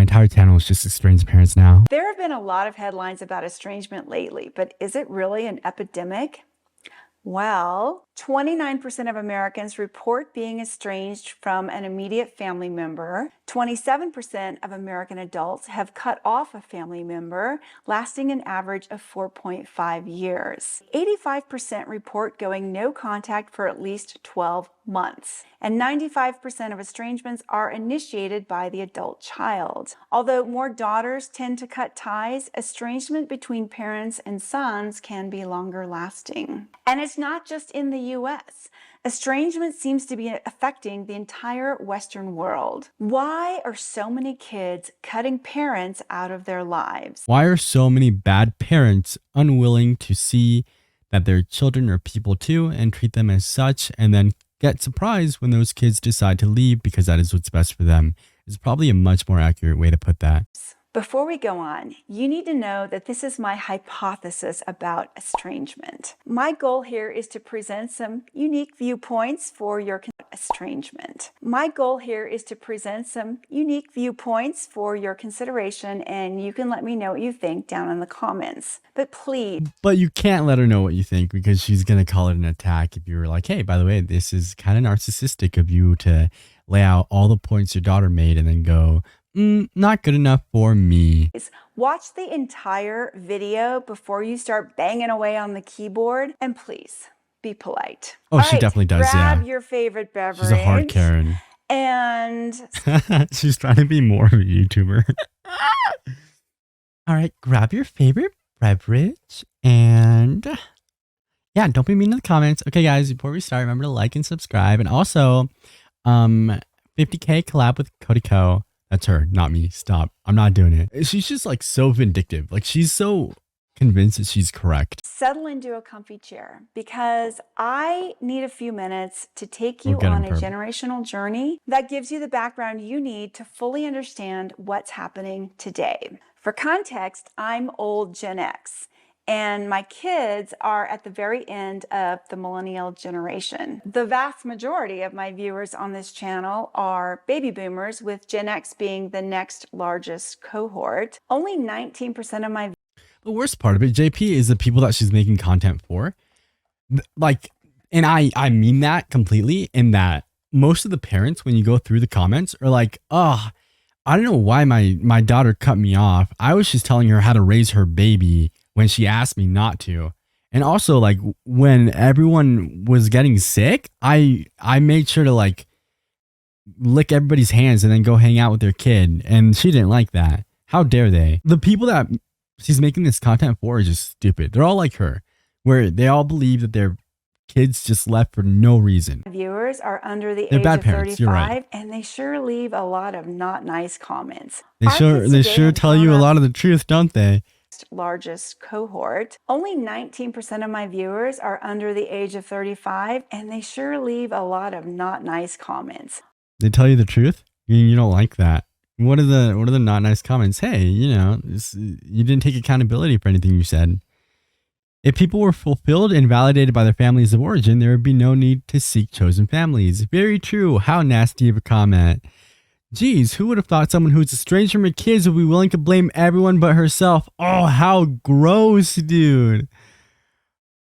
entire channel is just estranged parents now. There have been a lot of headlines about estrangement lately, but is it really an epidemic? Well, 29% of Americans report being estranged from an immediate family member. 27% of American adults have cut off a family member, lasting an average of 4.5 years. 85% report going no contact for at least 12 months. And 95% of estrangements are initiated by the adult child. Although more daughters tend to cut ties, estrangement between parents and sons can be longer lasting. And it's not just in the US. Estrangement seems to be affecting the entire Western world. Why are so many kids cutting parents out of their lives? Why are so many bad parents unwilling to see that their children are people too and treat them as such, and then get surprised when those kids decide to leave because that is what's best for them? Is probably a much more accurate way to put that. Before we go on, you need to know that this is my hypothesis about estrangement. My goal here is to present some unique viewpoints for your estrangement. My goal here is to present some unique viewpoints for your consideration, and you can let me know what you think down in the comments. But please. But you can't let her know what you think, because she's going to call it an attack if you were like, hey, by the way, this is kind of narcissistic of you to lay out all the points your daughter made and then go, not good enough for me. Watch the entire video before you start banging away on the keyboard, and please be polite. Oh, all she definitely does. Grab your favorite beverage. She's a hard Karen. And she's trying to be more of a YouTuber. All right, grab your favorite beverage and yeah, don't be mean in the comments. Okay, guys, before we start, remember to like and subscribe, and also 50K collab with Cody Co. That's her, not me. Stop. I'm not doing it. She's just like so vindictive. Like, she's so convinced that she's correct. Settle into a comfy chair, because I need a few minutes to take you on a generational journey that gives you the background you need to fully understand what's happening today. For context, I'm old Gen X, and my kids are at the very end of the millennial generation. The vast majority of my viewers on this channel are baby boomers, with Gen X being the next largest cohort. Only 19% of my... The worst part of it, JP, is the people that she's making content for. Like, and I mean that completely, in that most of the parents, when you go through the comments, are like, oh, I don't know why my daughter cut me off. I was just telling her how to raise her baby when she asked me not to. And also, like, when everyone was getting sick, I made sure to like lick everybody's hands and then go hang out with their kid. And she didn't like that. How dare they? The people that she's making this content for are just stupid. They're all like her, where they all believe that their kids just left for no reason. Viewers are under the age of 35, right. And they sure leave a lot of not nice comments. They sure tell you a lot of the truth, don't they? Largest cohort. Only 19% of my viewers are under the age of 35, and they sure leave a lot of not nice comments. They tell you the truth? You don't like that. What are the not nice comments? Hey, you know, you didn't take accountability for anything you said. If people were fulfilled and validated by their families of origin, there would be no need to seek chosen families. Very true. How nasty of a comment. Geez, who would have thought someone who's estranged from her kids would be willing to blame everyone but herself? Oh, how gross, dude.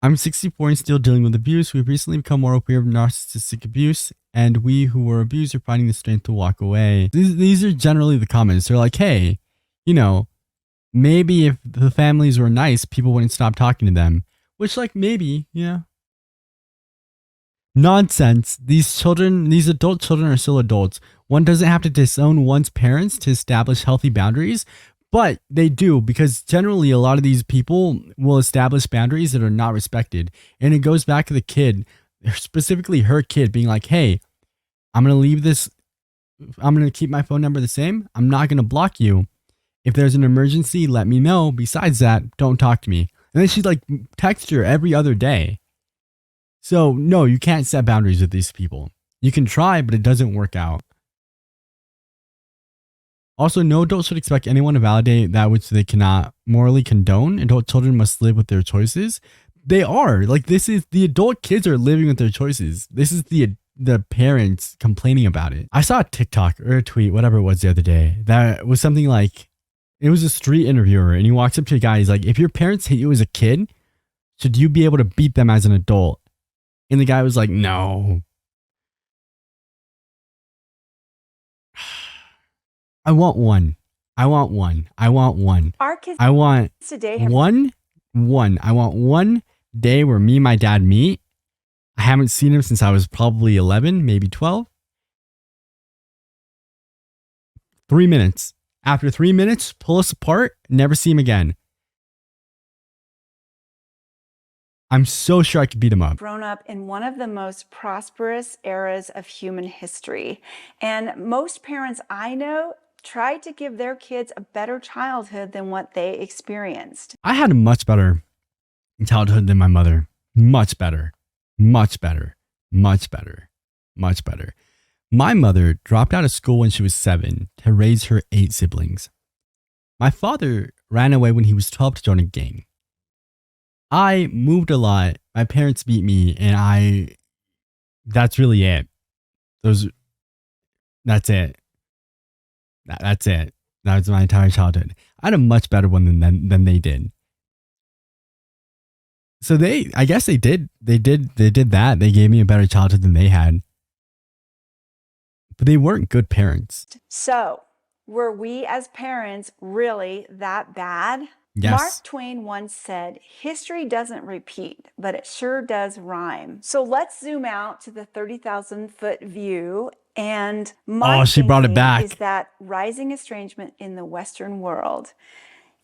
I'm 64 and still dealing with abuse. We've recently become more aware of narcissistic abuse, and we who were abused are finding the strength to walk away. These are generally the comments. They're like, hey, you know, maybe if the families were nice, people wouldn't stop talking to them. Which, like, maybe, yeah. Nonsense. These adult children are still adults. One doesn't have to disown one's parents to establish healthy boundaries, but they do, because generally a lot of these people will establish boundaries that are not respected. And it goes back to the kid, specifically her kid, being like, hey, I'm going to leave this. I'm going to keep my phone number the same. I'm not going to block you. If there's an emergency, let me know. Besides that, don't talk to me. And then she'd like text her every other day. So no, you can't set boundaries with these people. You can try, but it doesn't work out. Also, no adult should expect anyone to validate that which they cannot morally condone. Adult children must live with their choices. They are. Like, this is the adult kids are living with their choices. This is the the parents complaining about it. I saw a TikTok or a tweet, whatever it was the other day, that was something like, it was a street interviewer and he walks up to a guy. He's like, if your parents hit you as a kid, should you be able to beat them as an adult? And the guy was like, no. I want one. I want one. I want one. Our kids I want today have one. I want one day where me and my dad meet. I haven't seen him since I was probably 11, maybe 12. 3 minutes. After 3 minutes, pull us apart, never see him again. I'm so sure I could beat him up. grown up in one of the most prosperous eras of human history. And most parents I know tried to give their kids a better childhood than what they experienced. I had a much better childhood than my mother. Much better. Much better. Much better. Much better. My mother dropped out of school when she was 7 to raise her 8 siblings. My father ran away when he was 12 to join a gang. I moved a lot. My parents beat me, and that's really it. That's it. That's it. That was my entire childhood. I had a much better one than they did. So I guess they did that. They gave me a better childhood than they had. But they weren't good parents. So, were we as parents really that bad? Yes. Mark Twain once said, history doesn't repeat, but it sure does rhyme. So let's zoom out to the 30,000-foot view. And my she brought it thinking back. is that rising estrangement in the Western world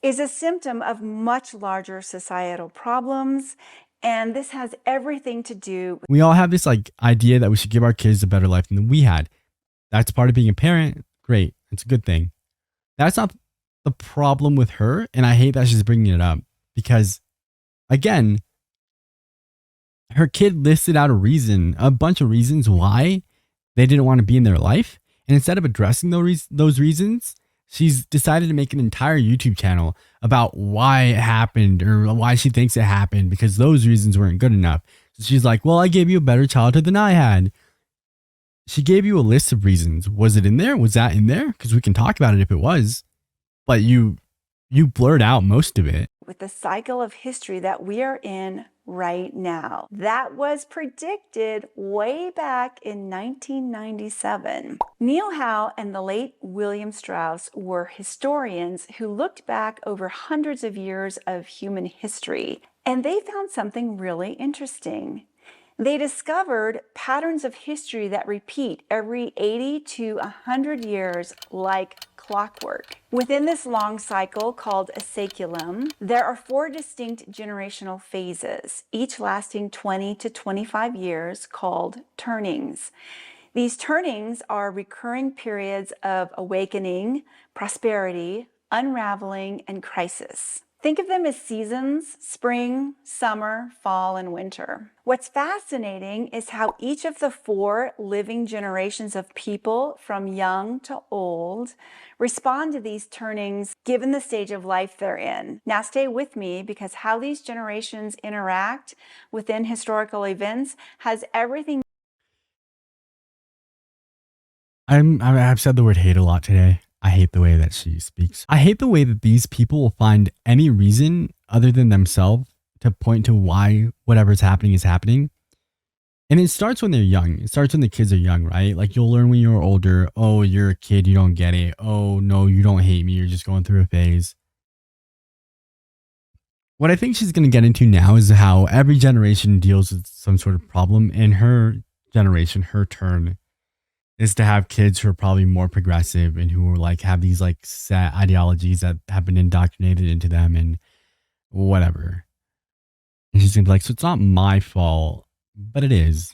is a symptom of much larger societal problems. And this has everything to do with We all have this like idea that we should give our kids a better life than we had. That's part of being a parent. Great. It's a good thing. That's not the problem with her. And I hate that she's bringing it up because, again, her kid listed out a bunch of reasons why they didn't want to be in their life. And instead of addressing those reasons, she's decided to make an entire YouTube channel about why it happened or why she thinks it happened because those reasons weren't good enough. So she's like, well, I gave you a better childhood than I had. She gave you a list of reasons. Was it in there? Was that in there? Because we can talk about it if it was. But you blurred out most of it. With the cycle of history that we are in right now. That was predicted way back in 1997. Neil Howe and the late William Strauss were historians who looked back over hundreds of years of human history, and they found something really interesting. They discovered patterns of history that repeat every 80 to 100 years like clockwork. Within this long cycle called a saeculum, there are 4 distinct generational phases, each lasting 20 to 25 years, called turnings. These turnings are recurring periods of awakening, prosperity, unraveling, and crisis. Think of them as seasons: spring, summer, fall, and winter. What's fascinating is how each of the 4 living generations of people, from young to old, respond to these turnings given the stage of life they're in. Now stay with me, because how these generations interact within historical events has everything. I've said the word hate a lot today. I hate the way that she speaks. I hate the way that these people will find any reason other than themselves to point to why whatever's happening is happening. And it starts when they're young. It starts when the kids are young, right? Like you'll learn when you're older, oh, you're a kid, you don't get it. Oh, no, you don't hate me. You're just going through a phase. What I think she's going to get into now is how every generation deals with some sort of problem. And her generation, her turn, is to have kids who are probably more progressive and who are like have these like set ideologies that have been indoctrinated into them and whatever. And she's gonna be like, so it's not my fault, but it is.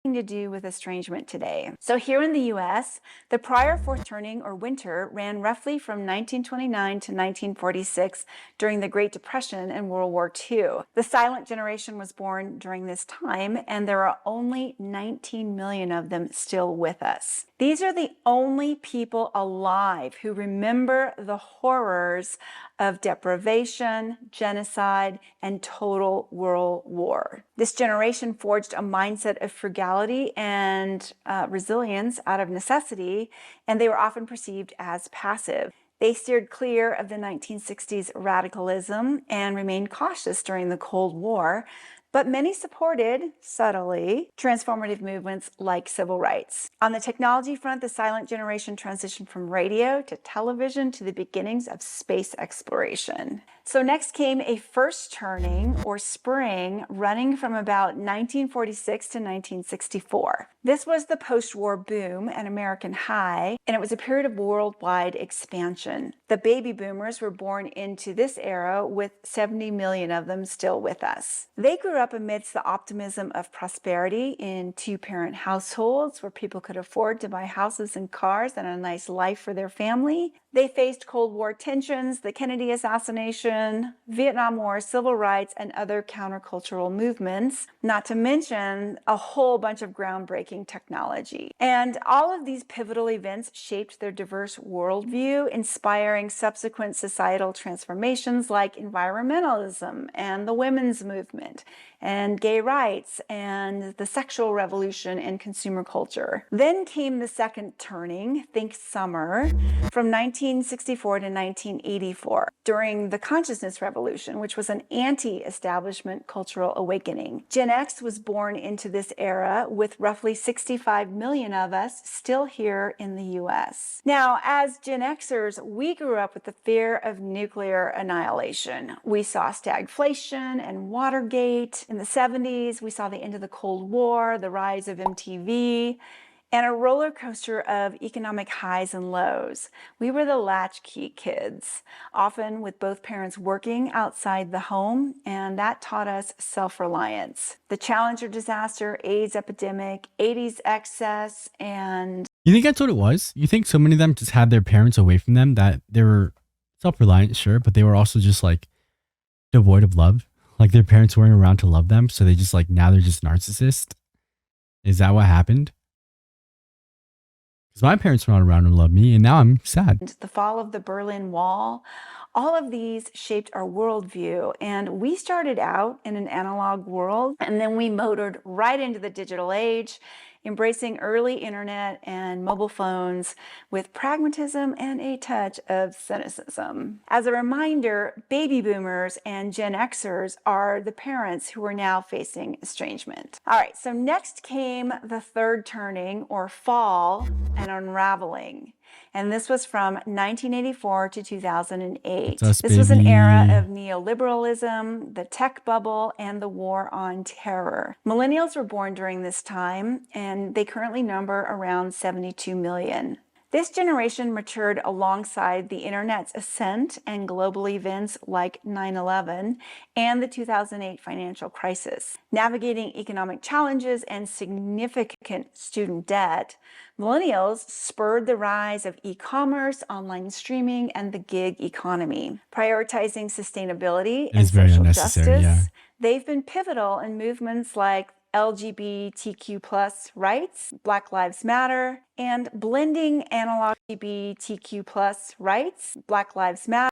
To do with estrangement today. So here in the US, the prior 4th turning or winter ran roughly from 1929 to 1946 during the Great Depression and World War II. The silent generation was born during this time, and there are only 19 million of them still with us. These are the only people alive who remember the horrors of deprivation, genocide, and total world war. This generation forged a mindset of frugality vitality and resilience out of necessity, and they were often perceived as passive. They steered clear of the 1960s radicalism and remained cautious during the Cold War, but many supported, subtly, transformative movements like civil rights. On the technology front, the silent generation transitioned from radio to television to the beginnings of space exploration. So next came a first turning, or spring, running from about 1946 to 1964. This was the post-war boom and American high, and it was a period of worldwide expansion. The baby boomers were born into this era, with 70 million of them still with us. They grew up amidst the optimism of prosperity in two-parent households where people could afford to buy houses and cars and a nice life for their family. They faced Cold War tensions, the Kennedy assassination, Vietnam War, civil rights, and other countercultural movements, not to mention a whole bunch of groundbreaking technology. And all of these pivotal events shaped their diverse worldview, inspiring subsequent societal transformations like environmentalism and the women's movement and gay rights and the sexual revolution and consumer culture. Then came the second turning, think summer, from 1964 to 1984, during the consciousness revolution, which was an anti-establishment cultural awakening. Gen X was born into this era, with roughly 65 million of us still here in the US. Now, as Gen Xers, we grew up with the fear of nuclear annihilation. We saw stagflation and Watergate. In the 70s, we saw the end of the Cold War, the rise of MTV, and a roller coaster of economic highs and lows. We were the latchkey kids, often with both parents working outside the home, and that taught us self-reliance. The Challenger disaster, AIDS epidemic, 80s excess, and... You think that's what it was? You think so many of them just had their parents away from them, that they were self-reliant, sure, but they were also just like devoid of love? Like their parents weren't around to love them, so they just like, now they're just narcissists? Is that what happened? Because my parents were not around to love me, and now I'm sad. The fall of the Berlin Wall, all of these shaped our worldview, and we started out in an analog world, and then we motored right into the digital age, embracing early internet and mobile phones with pragmatism and a touch of cynicism. As a reminder, baby boomers and Gen Xers are the parents who are now facing estrangement. All right, so next came the third turning, or fall, and unraveling. And this was from 1984 to 2008. This was an era of neoliberalism, the tech bubble, and the war on terror. Millennials were born during this time, and they currently number around 72 million. This generation matured alongside the internet's ascent and global events like 9/11 and the 2008 financial crisis. Navigating economic challenges and significant student debt, millennials spurred the rise of e-commerce, online streaming, and the gig economy. Prioritizing sustainability and social justice, they've been pivotal in movements like LGBTQ+ rights, Black Lives Matter, and blending analog LGBTQ+ rights, Black Lives Matter.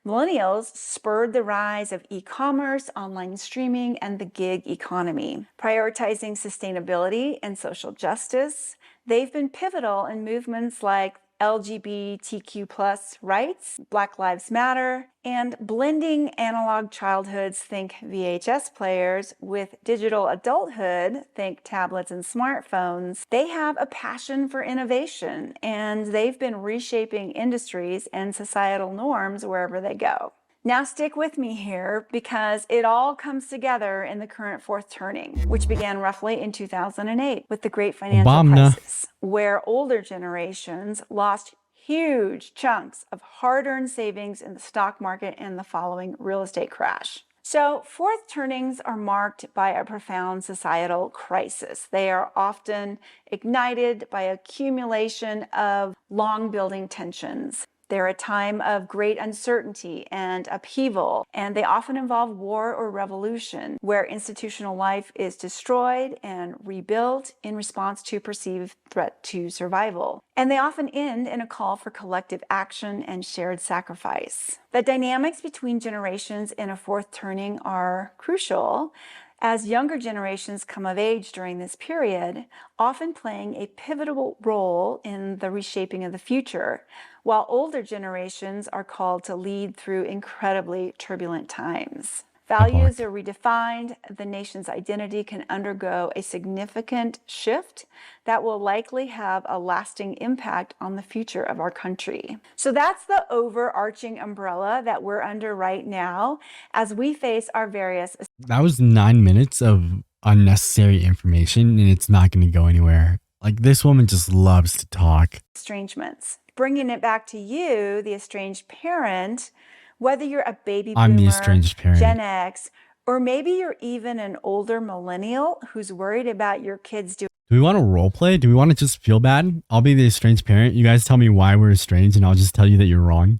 Millennials spurred the rise of e-commerce, online streaming, and the gig economy. Prioritizing sustainability and social justice, they've been pivotal in movements like LGBTQ+ rights, Black Lives Matter, and blending analog childhoods, think VHS players, with digital adulthood, think tablets and smartphones. They have a passion for innovation, and they've been reshaping industries and societal norms wherever they go. Now stick with me here, because it all comes together in the current fourth turning, which began roughly in 2008 with the great financial crisis, where older generations lost huge chunks of hard-earned savings in the stock market and the following real estate crash. So fourth turnings are marked by a profound societal crisis. They are often ignited by accumulation of long-building tensions. They're a time of great uncertainty and upheaval, and they often involve war or revolution, where institutional life is destroyed and rebuilt in response to perceived threat to survival. And they often end in a call for collective action and shared sacrifice. The dynamics between generations in a fourth turning are crucial. as younger generations come of age during this period, often playing a pivotal role in the reshaping of the future, while older generations are called to lead through incredibly turbulent times. Values are redefined, the nation's identity can undergo a significant shift that will likely have a lasting impact on the future of our country. So that's the overarching umbrella that we're under right now as we face our various... That was 9 minutes of unnecessary information, and it's not going to go anywhere. Like, this woman just loves to talk. Estrangements. Bringing it back to you, the estranged parent, whether you're a baby I'm the boomer, estranged parent. Gen X, or maybe you're even an older millennial who's worried about your kids doing... Do we want to role play? Do we want to just feel bad? I'll be the estranged parent. You guys tell me why we're estranged, and I'll just tell you that you're wrong.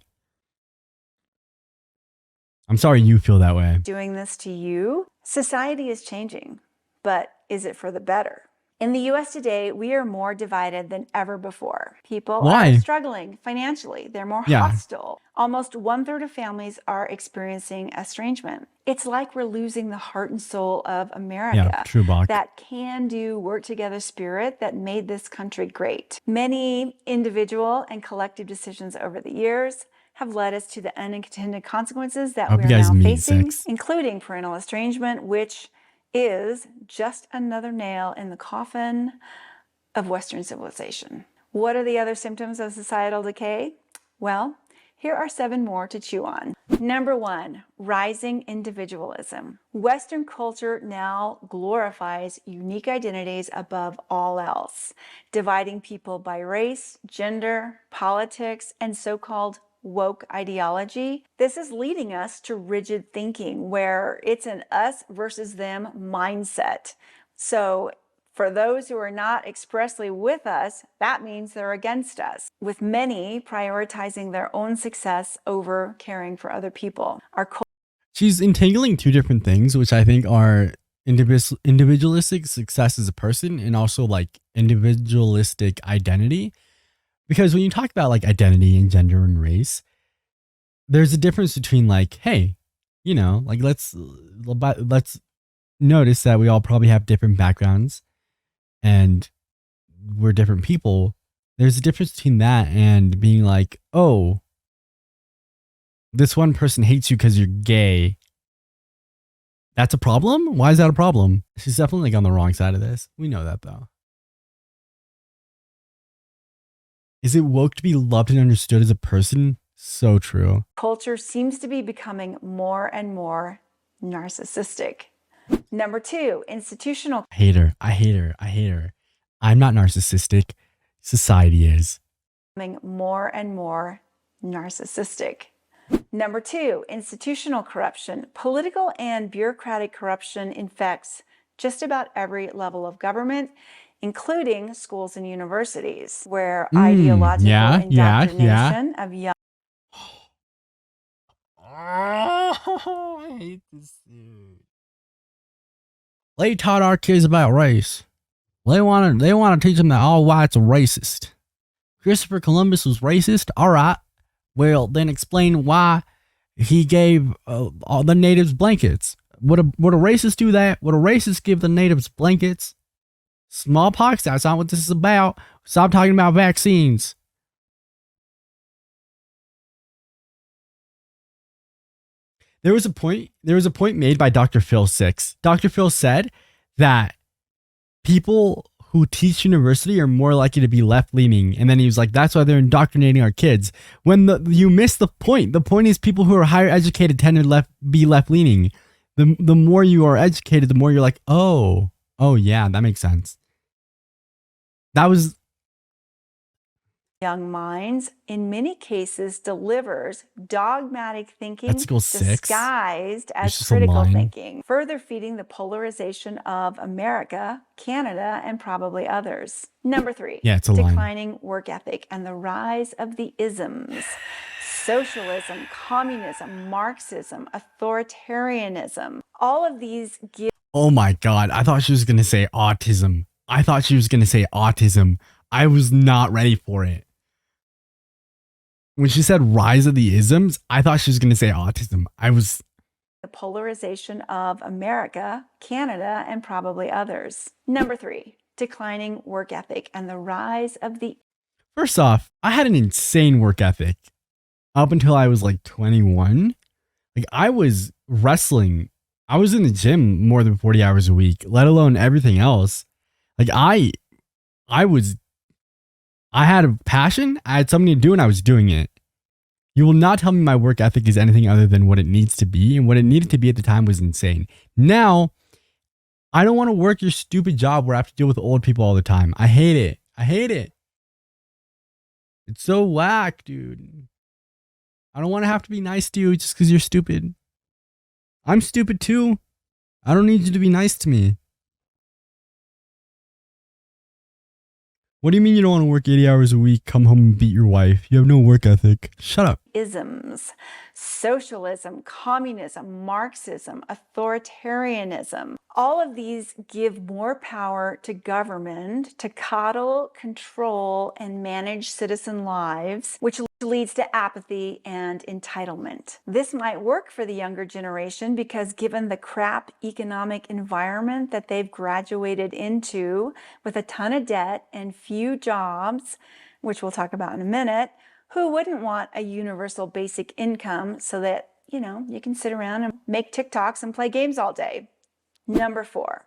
I'm sorry you feel that way. Doing this to you? Society is changing, but is it for the better? In the US today, we are more divided than ever before. People are struggling financially. They're more hostile. Almost 1/3 of families are experiencing estrangement. It's like we're losing the heart and soul of America. True, Bach. That can-do, work-together spirit that made this country great. Many individual and collective decisions over the years have led us to the unintended consequences that we are now facing, including parental estrangement, which is just another nail in the coffin of Western civilization. What are the other symptoms of societal decay? Well, here are 7 more to chew on. Number 1, rising individualism. Western culture now glorifies unique identities above all else, dividing people by race, gender, politics, and so-called woke ideology. This is leading us to rigid thinking where it's an us versus them mindset. So for those who are not expressly with us, that means they're against us, with many prioritizing their own success over caring for other people. She's entangling 2 different things, which I think are individualistic success as a person and also like individualistic identity. Because when you talk about like identity and gender and race, there's a difference between like, hey, you know, like let's notice that we all probably have different backgrounds and we're different people. There's a difference between that and being like, oh, this one person hates you because you're gay. That's a problem? Why is that a problem? She's definitely like on the wrong side of this. We know that though. Is it woke to be loved and understood as a person? So true. Culture seems to be becoming more and more narcissistic. Number 2, institutional... I hate her. I'm not narcissistic. Society is. Becoming more and more narcissistic. Number 2, institutional corruption. Political and bureaucratic corruption infects just about every level of government, including schools and universities, where ideological indoctrination of young... Oh, I hate this dude. They taught our kids about race. They want to teach them that all whites are racist. Christopher Columbus was racist? All right. Well, then explain why he gave all the natives blankets. Would a racist do that? Would a racist give the natives blankets? Smallpox, that's not what this is about. Stop talking about vaccines. There was a point made by Dr. Phil 6. Dr. Phil said that people who teach university are more likely to be left-leaning. And then he was like, that's why they're indoctrinating our kids. When you miss the point. The point is people who are higher educated tend to be left-leaning. The more you are educated, the more you're like, oh yeah, that makes sense. That was... Young minds, in many cases, delivers dogmatic thinking disguised as critical thinking, further feeding the polarization of America, Canada, and probably others. Number 3, declining work ethic and the rise of the isms. Socialism, communism, Marxism, authoritarianism, all of these give... Oh my God, I thought she was going to say autism. I was not ready for it. When she said rise of the isms, I thought she was going to say autism. the polarization of America, Canada, and probably others. Number 3, declining work ethic and the rise of the... First off, I had an insane work ethic up until I was like 21. Like I was wrestling. I was in the gym more than 40 hours a week, let alone everything else. Like I had a passion. I had something to do and I was doing it. You will not tell me my work ethic is anything other than what it needs to be. And what it needed to be at the time was insane. Now, I don't want to work your stupid job where I have to deal with old people all the time. I hate it. I hate it. It's so whack, dude. I don't want to have to be nice to you just because you're stupid. I'm stupid too. I don't need you to be nice to me. What do you mean you don't want to work 80 hours a week, come home and beat your wife? You have no work ethic. Shut up. Isms, socialism, communism, Marxism, authoritarianism. All of these give more power to government to coddle, control, and manage citizen lives, which leads to apathy and entitlement. This might work for the younger generation because given the crap economic environment that they've graduated into with a ton of debt and few jobs, which we'll talk about in a minute, who wouldn't want a universal basic income so that, you can sit around and make TikToks and play games all day? Number 4.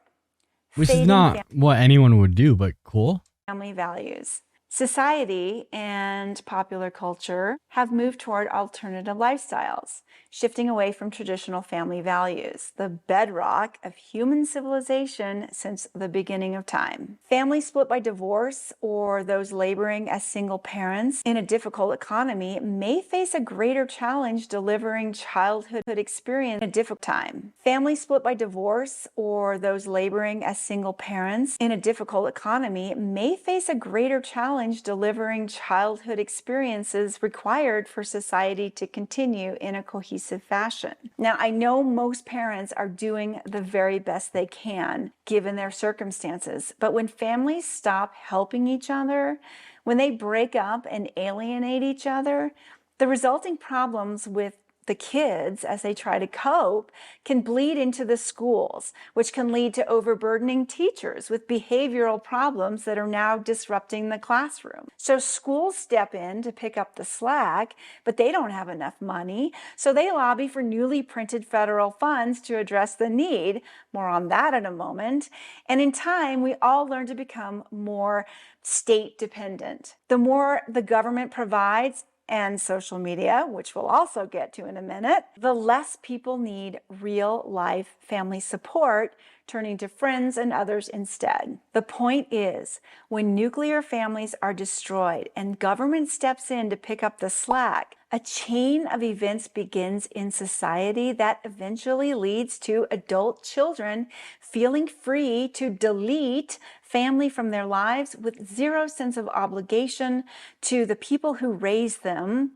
Which is not what anyone would do, but cool. Family values. Society and popular culture have moved toward alternative lifestyles, shifting away from traditional family values, the bedrock of human civilization since the beginning of time. Families split by divorce or those laboring as single parents in a difficult economy may face a greater challenge delivering childhood experience in a difficult time. Families split by divorce or those laboring as single parents in a difficult economy may face a greater challenge delivering childhood experiences required for society to continue in a cohesive fashion. Now, I know most parents are doing the very best they can given their circumstances, but when families stop helping each other, when they break up and alienate each other, the resulting problems with the kids as they try to cope can bleed into the schools, which can lead to overburdening teachers with behavioral problems that are now disrupting the classroom. So schools step in to pick up the slack, but they don't have enough money, so they lobby for newly printed federal funds to address the need. More on that in a moment. And in time, we all learn to become more state dependent. The more the government provides, and social media, which we'll also get to in a minute, the less people need real life family support, turning to friends and others instead. The point is, when nuclear families are destroyed and government steps in to pick up the slack, a chain of events begins in society that eventually leads to adult children feeling free to delete family from their lives with zero sense of obligation to the people who raised them.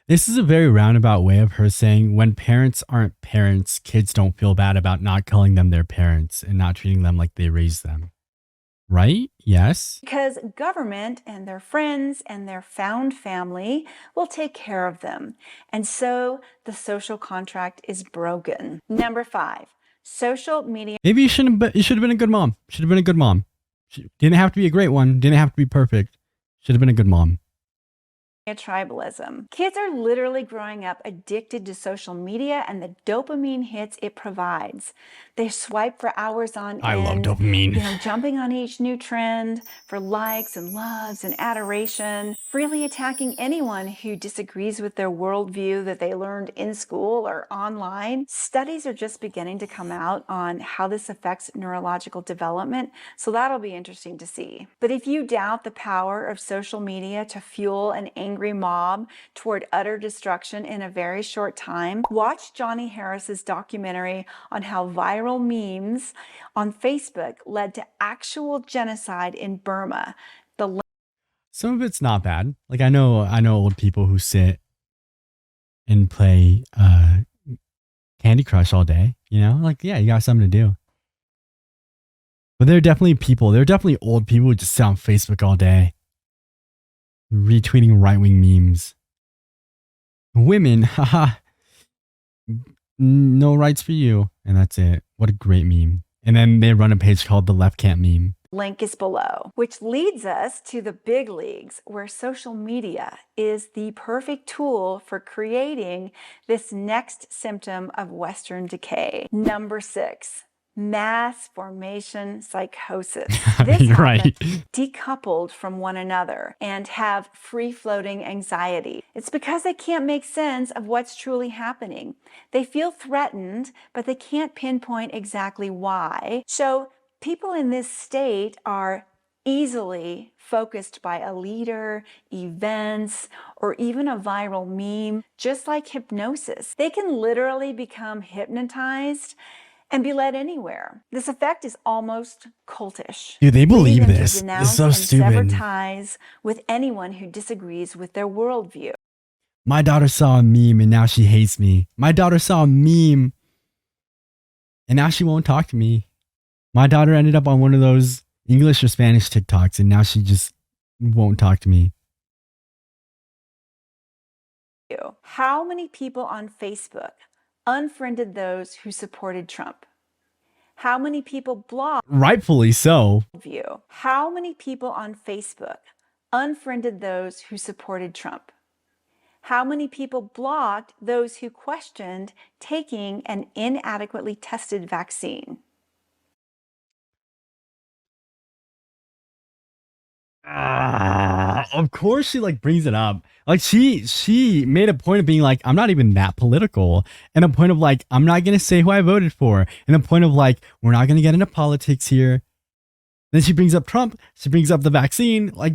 This is a very roundabout way of her saying when parents aren't parents, kids don't feel bad about not calling them their parents and not treating them like they raised them. Right? Yes. Because government and their friends and their found family will take care of them. And so the social contract is broken. Number 5. Social media. Maybe you should have been a good mom. Should have been a good mom. Didn't have to be a great one. Didn't have to be perfect. Should have been a good mom. Tribalism. Kids are literally growing up addicted to social media and the dopamine hits it provides. They swipe for hours on end. I love dopamine. Jumping on each new trend for likes and loves and adoration, freely attacking anyone who disagrees with their worldview that they learned in school or online. Studies are just beginning to come out on how this affects neurological development, so that'll be interesting to see. But if you doubt the power of social media to fuel an angry mob toward utter destruction in a very short time, watch Johnny Harris's documentary on how viral memes on Facebook led to actual genocide in Burma. Some of it's not bad. Like I know old people who sit and play Candy Crush all day, Like, yeah, you got something to do. But there are definitely old people who just sit on Facebook all day, retweeting right-wing memes. Women, haha. No rights for you. And that's it. What a great meme. And then they run a page called the Left Can't Meme. Link is below, which leads us to the big leagues, where social media is the perfect tool for creating this next symptom of Western decay. Number 6, mass formation psychosis. This You're happens right. decoupled from one another and have free-floating anxiety. It's because they can't make sense of what's truly happening. They feel threatened, but they can't pinpoint exactly why. So people in this state are easily focused by a leader, events, or even a viral meme, just like hypnosis. They can literally become hypnotized and be led anywhere. This effect is almost cultish. Dude, they believe leading them this. to It's denounce so and sever stupid. ties with anyone who disagrees with their worldview. My daughter saw a meme and now she hates me. My daughter saw a meme and now she won't talk to me. My daughter ended up on one of those English or Spanish TikToks and now she just won't talk to me. How many people on Facebook unfriended those who supported Trump? How many people blocked? Rightfully so. How many people on Facebook unfriended those who supported Trump? How many people blocked those who questioned taking an inadequately tested vaccine? Of course she like brings it up. Like she made a point of being like, I'm not even that political. And a point of like, I'm not gonna say who I voted for. And a point of like, we're not gonna get into politics here. Then she brings up Trump, she brings up the vaccine, like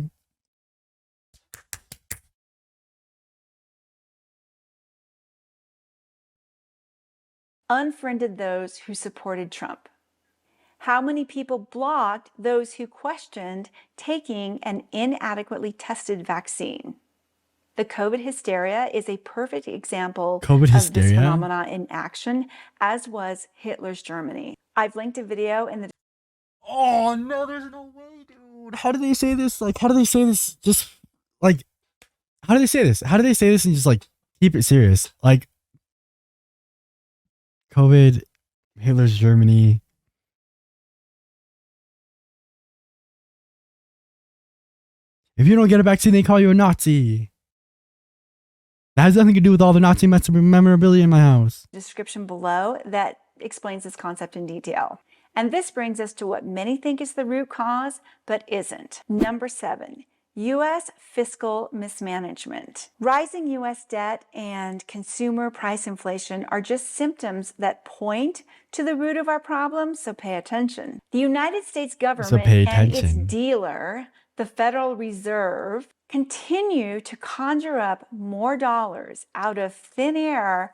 Unfriended those who supported Trump. How many people blocked those who questioned taking an inadequately tested vaccine? The COVID hysteria is a perfect example of this phenomena in action, as was Hitler's Germany. I've linked a video in the... Oh no, there's no way, dude. How do they say this? Like, how do they say this? Just like, how do they say this? How do they say this and just like keep it serious? Like, COVID, Hitler's Germany. If you don't get a vaccine, they call you a Nazi. That has nothing to do with all the Nazi memorabilia in my house. Description below that explains this concept in detail. And this brings us to what many think is the root cause, but isn't. Number 7, U.S. fiscal mismanagement. Rising U.S. debt and consumer price inflation are just symptoms that point to the root of our problems, so pay attention. The United States government and its dealer, the Federal Reserve, continue to conjure up more dollars out of thin air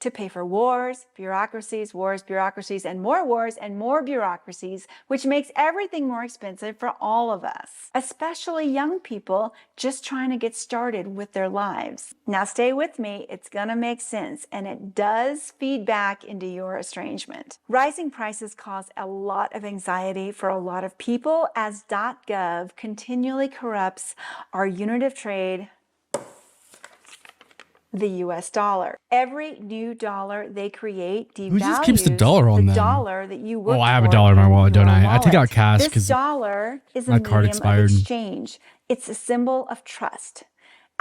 to pay for wars, bureaucracies, and more bureaucracies, which makes everything more expensive for all of us, especially young people just trying to get started with their lives. Now stay with me, it's gonna make sense, and it does feed back into your estrangement. Rising prices cause a lot of anxiety for a lot of people as .gov continually corrupts our unit of trade, the US dollar. Every new dollar they create devalues Who just keeps the dollar on them? dollar that you work for. Oh, I have a dollar in my wallet, don't I? I take out cash because this dollar is a my card medium expired. of exchange. It's a symbol of trust,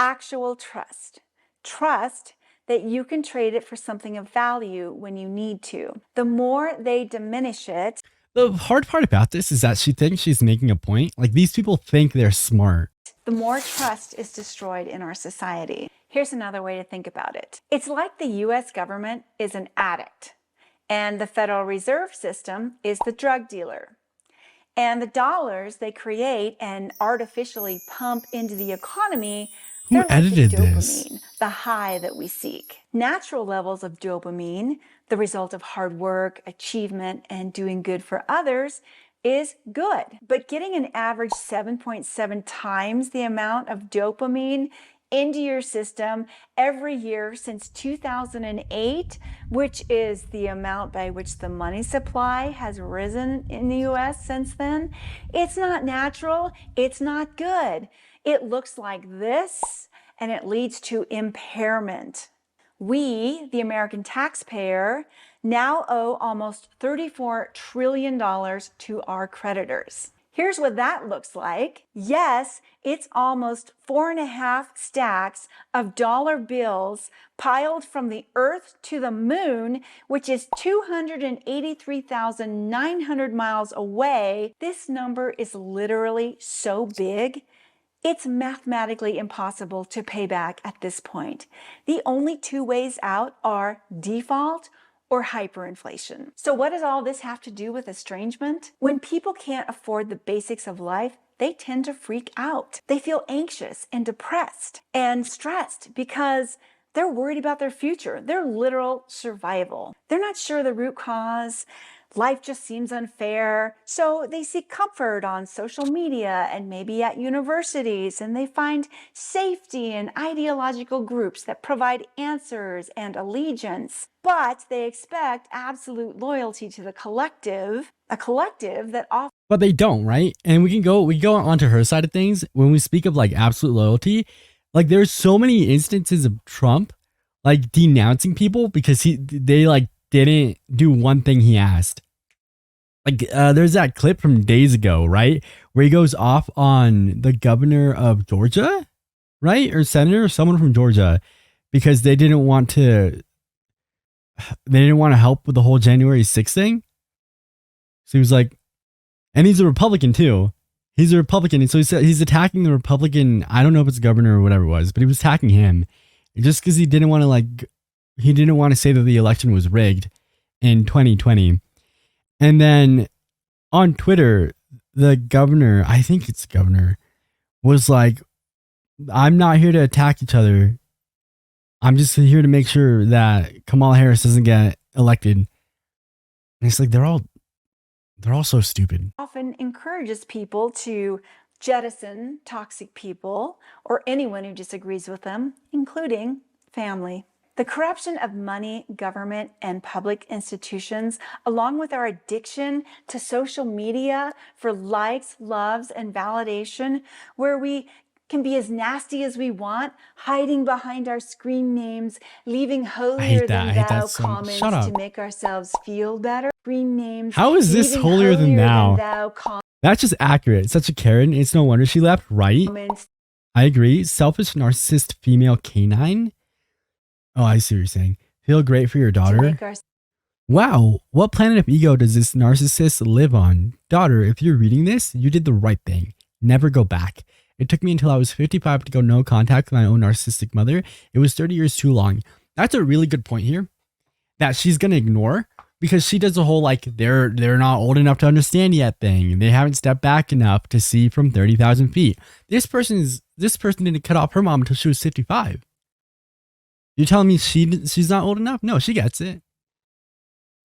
actual trust. Trust that you can trade it for something of value when you need to. The more they diminish it. The hard part about this is that she thinks she's making a point. Like, these people think they're smart. The more trust is destroyed in our society. Here's another way to think about it. It's like the US government is an addict, and the Federal Reserve System is the drug dealer. And the dollars they create and artificially pump into the economy, they're like the dopamine, the high that we seek. Natural levels of dopamine, the result of hard work, achievement, and doing good for others, is good. But getting an average 7.7 times the amount of dopamine into your system every year since 2008, which is the amount by which the money supply has risen in the US since then, it's not natural, it's not good. It looks like this, and it leads to impairment. We, the American taxpayer, now owe almost $34 trillion to our creditors. Here's what that looks like. Yes, it's almost 4.5 stacks of dollar bills piled from the earth to the moon, which is 283,900 miles away. This number is literally so big, it's mathematically impossible to pay back at this point. The only two ways out are default or hyperinflation. So what does all this have to do with estrangement? When people can't afford the basics of life, they tend to freak out. They feel anxious and depressed and stressed because they're worried about their future, their literal survival. They're not sure the root cause. Life just seems unfair. So they seek comfort on social media and maybe at universities, and they find safety in ideological groups that provide answers and allegiance. But they expect absolute loyalty to the collective, a collective that often. But they don't, right? And we go onto her side of things when we speak of like absolute loyalty. Like there's so many instances of Trump like denouncing people because they like didn't do one thing he asked. Like there's that clip from days ago, right? Where he goes off on the governor of Georgia, right? Or senator or someone from Georgia because they didn't want to help with the whole January 6th thing. So he was like, and he's a Republican too. He's a Republican. And so he's attacking the Republican. I don't know if it's governor or whatever it was, but he was attacking him just because he didn't want to say that the election was rigged in 2020. And then on Twitter, the governor, I think it's the governor, was like, I'm not here to attack each other. I'm just here to make sure that Kamala Harris doesn't get elected. And it's like, they're all so stupid. Often encourages people to jettison toxic people or anyone who disagrees with them, including family. The corruption of money, government, and public institutions, along with our addiction to social media for likes, loves, and validation, where we can be as nasty as we want, hiding behind our screen names, leaving holier than thou comments to make ourselves feel better. Screen names. How is this holier than thou? That's just accurate. It's such a Karen. It's no wonder she left, right? I agree. Selfish narcissist female canine. Oh, I see what you're saying. Feel great for your daughter. Wow, what planet of ego does this narcissist live on? Daughter, if you're reading this, you did the right thing. Never go back. It took me until I was 55 to go no contact with my own narcissistic mother. It was 30 years too long. That's a really good point here that she's going to ignore because she does the whole like they're not old enough to understand yet thing. They haven't stepped back enough to see from 30,000 feet. This person didn't cut off her mom until she was 55. You're telling me she's not old enough? No, she gets it.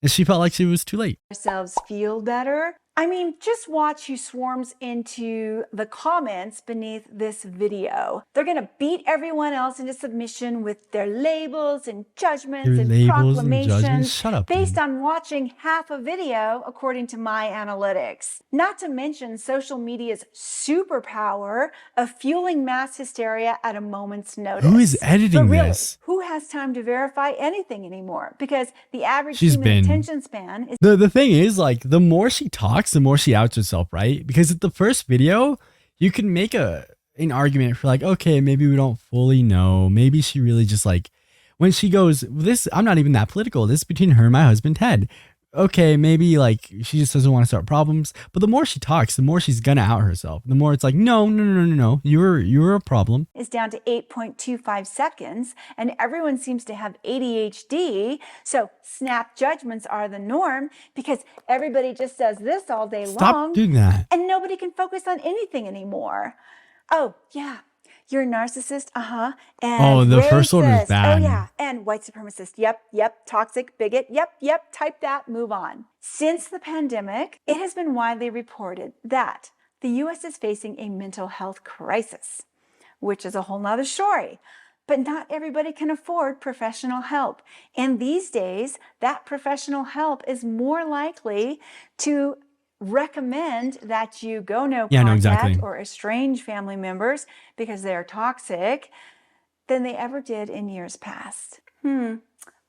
And she felt like she was too late. Ourselves feel better. I mean, just watch who swarms into the comments beneath this video. They're going to beat everyone else into submission with their labels and judgments and proclamations Shut up, based on watching half a video, according to my analytics. Not to mention social media's superpower of fueling mass hysteria at a moment's notice. Who is editing this? Who has time to verify anything anymore? Because the average human attention span is... The thing is, like, the more she talks, the more she outs herself, right? Because at the first video, you can make an argument for like, okay, maybe we don't fully know. Maybe she really just like, when she goes, this, I'm not even that political. This is between her and my husband, Ted. Okay, maybe like she just doesn't want to start problems. But the more she talks, the more she's gonna out herself. The more it's like, no. You're a problem. Is down to 8.25 seconds, and everyone seems to have ADHD. So snap judgments are the norm because everybody just does this all day long. Stop doing that. And nobody can focus on anything anymore. Oh, yeah. You're a narcissist, and the first one was bad. Oh yeah, and white supremacist, yep, toxic, bigot, yep, type that, move on. Since the pandemic, it has been widely reported that the U.S. is facing a mental health crisis, which is a whole nother story. But not everybody can afford professional help. And these days, that professional help is more likely to recommend that you go no contact or estrange family members because they're toxic than they ever did in years past.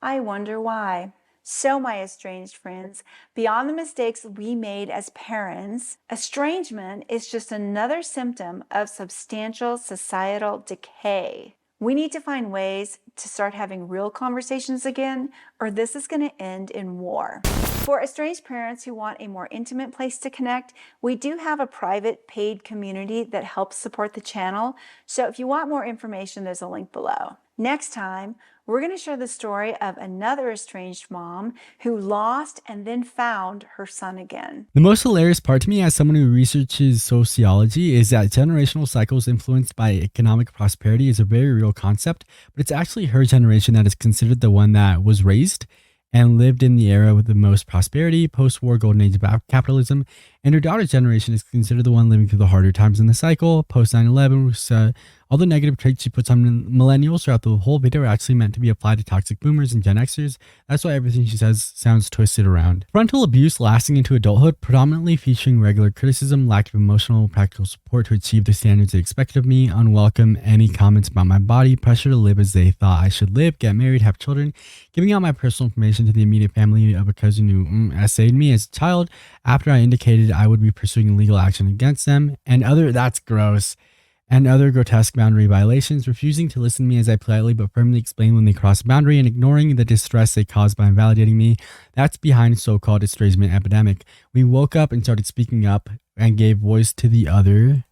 I wonder why. So, my estranged friends, beyond the mistakes we made as parents, estrangement is just another symptom of substantial societal decay. We need to find ways to start having real conversations again, or this is going to end in war. For estranged parents who want a more intimate place to connect, we do have a private paid community that helps support the channel. So if you want more information, there's a link below. Next time, we're going to share the story of another estranged mom who lost and then found her son again. The most hilarious part to me as someone who researches sociology is that generational cycles influenced by economic prosperity is a very real concept, but it's actually her generation that is considered the one that was raised and lived in the era with the most prosperity, post-war golden age of capitalism, and her daughter's generation is considered the one living through the harder times in the cycle, post 9/11, which all the negative traits she puts on millennials throughout the whole video are actually meant to be applied to toxic boomers and Gen Xers. That's why everything she says sounds twisted around. Frontal abuse lasting into adulthood, predominantly featuring regular criticism, lack of emotional, practical support to achieve the standards they expected of me, unwelcome, any comments about my body, pressure to live as they thought I should live, get married, have children, giving out my personal information to the immediate family of a cousin who essayed me as a child after I indicated I would be pursuing legal action against them, and that's gross. And other grotesque boundary violations, refusing to listen to me as I politely but firmly explain when they cross a boundary and ignoring the distress they cause by invalidating me. That's behind so-called estrangement epidemic. We woke up and started speaking up and gave voice to the other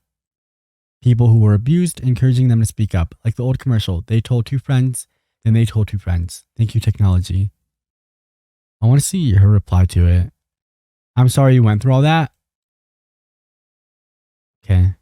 people who were abused, encouraging them to speak up. Like the old commercial, they told two friends, then they told two friends. Thank you, technology. I want to see her reply to it. I'm sorry you went through all that. Okay.